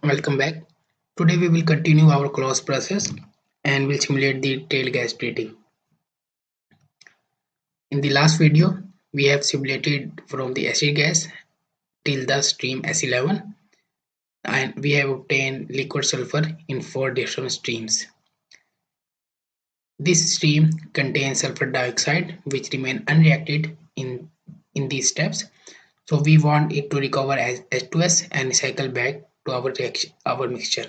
Welcome back. Today we will continue our close process and will simulate the tail gas breathing. In the last video, we have simulated from the acid gas till the stream S11 and we have obtained liquid sulfur in 4 different streams. This stream contains sulfur dioxide which remain unreacted in these steps. So we want it to recover as H2S and recycle back to our mixture.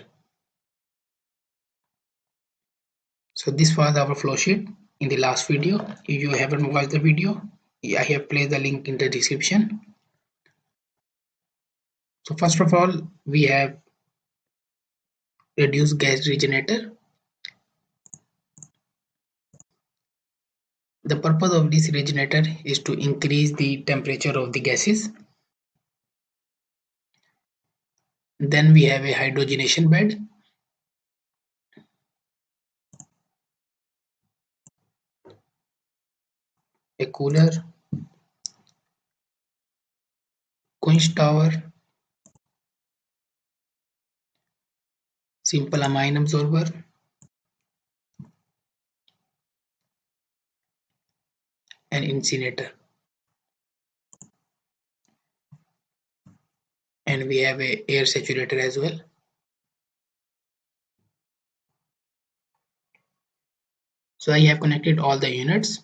So this was our flow sheet in the last video. If you haven't watched the video, I have placed the link in the description. So first of all, we have reduced gas regenerator. The purpose of this regenerator is to increase the temperature of the gases. Then we have a hydrogenation bed. A cooler, quench tower, simple amine absorber, and incinerator. And we have a air saturator as well. So I have connected all the units.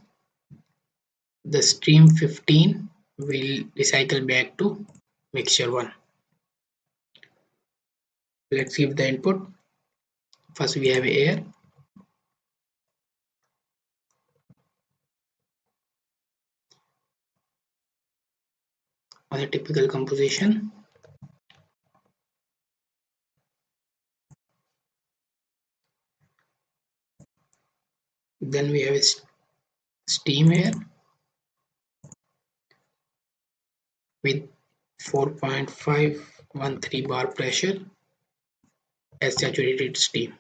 The stream 15 will recycle back to mixture 1. Let's give the input. First we have air, on a typical composition. Then we have a steam air with 4.513 bar pressure as saturated steam.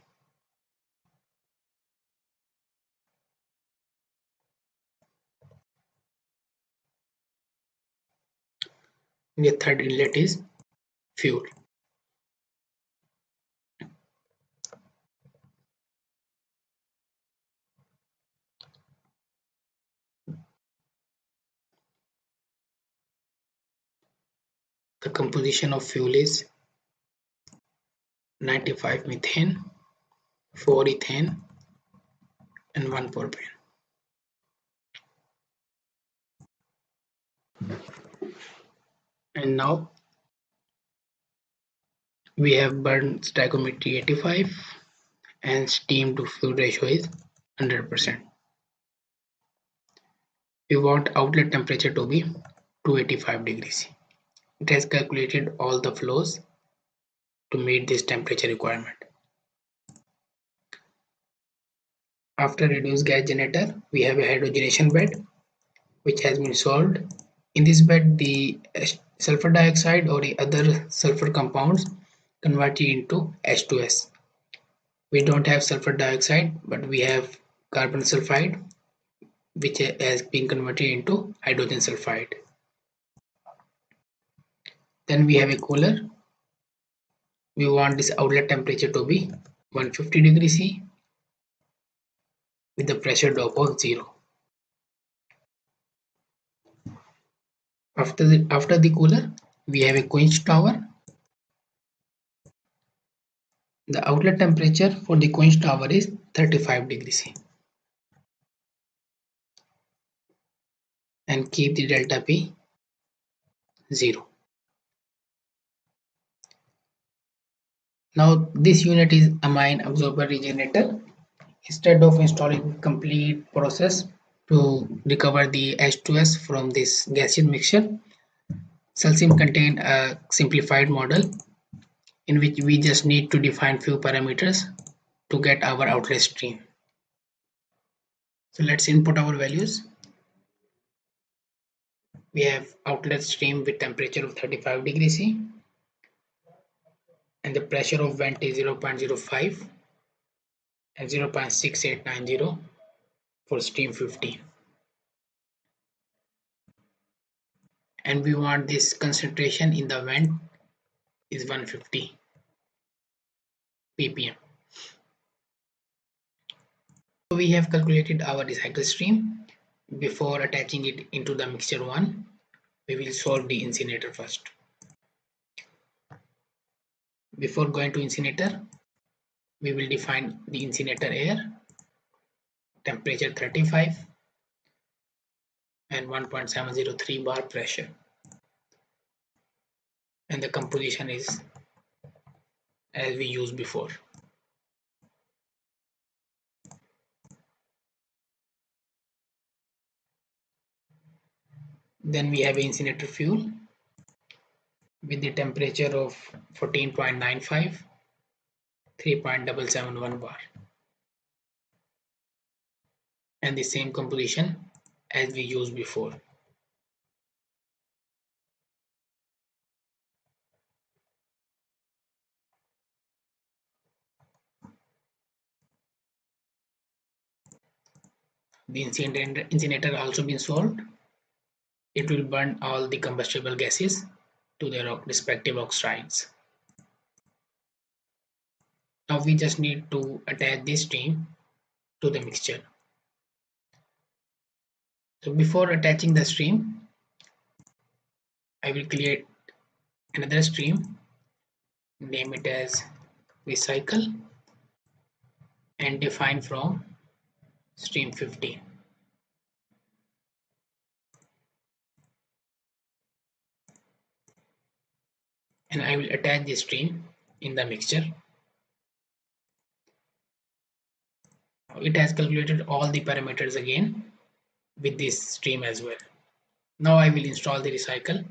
The third inlet is fuel. The composition of fuel is 95 methane, 4 ethane, and 1 propane. And now we have burned stoichiometry 85 and steam to fuel ratio is 100%. We want outlet temperature to be 285 degrees. It has calculated all the flows to meet this temperature requirement. After reduced gas generator, we have a hydrogenation bed which has been solved. In this bed, the sulfur dioxide or the other sulfur compounds converted into H2S. We don't have sulfur dioxide, but we have carbon sulfide which has been converted into hydrogen sulfide. Then we have a cooler. We want this outlet temperature to be 150 degrees C with the pressure drop of 0. After the cooler, we have a quench tower. The outlet temperature for the quench tower is 35 degrees C. And keep the delta P 0. Now this unit is amine absorber regenerator. Instead of installing complete process to recover the H2S from this gaseous mixture, Celsium contains a simplified model in which we just need to define few parameters to get our outlet stream. So let's input our values. We have outlet stream with temperature of 35 degrees C and the pressure of vent is 0.05 and 0.6890 for stream 15. And we want this concentration in the vent is 150. ppm. So we have calculated our recycle stream. Before attaching it into the mixture 1, we will solve the incinerator first. Before going to incinerator, we will define the incinerator air, temperature 35 and 1.703 bar pressure, and the composition is as we used before. Then we have incinerator fuel with the temperature of 14.95, 3.771 bar, and the same composition as we used before. The incinerator also been solved. It will burn all the combustible gases to their respective oxides. Now we just need to attach this stream to the mixture. So before attaching the stream, I will create another stream, name it as recycle, and define from stream 15. And I will attach this stream in the mixture. It has calculated all the parameters again with this stream as well. Now I will install the recycle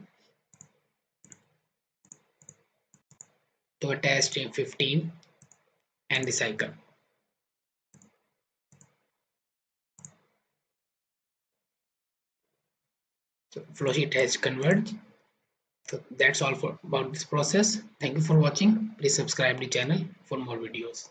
to attach stream 15 and recycle. So flowsheet has converged. So that's all for about this process. Thank you for watching. Please subscribe the channel for more videos.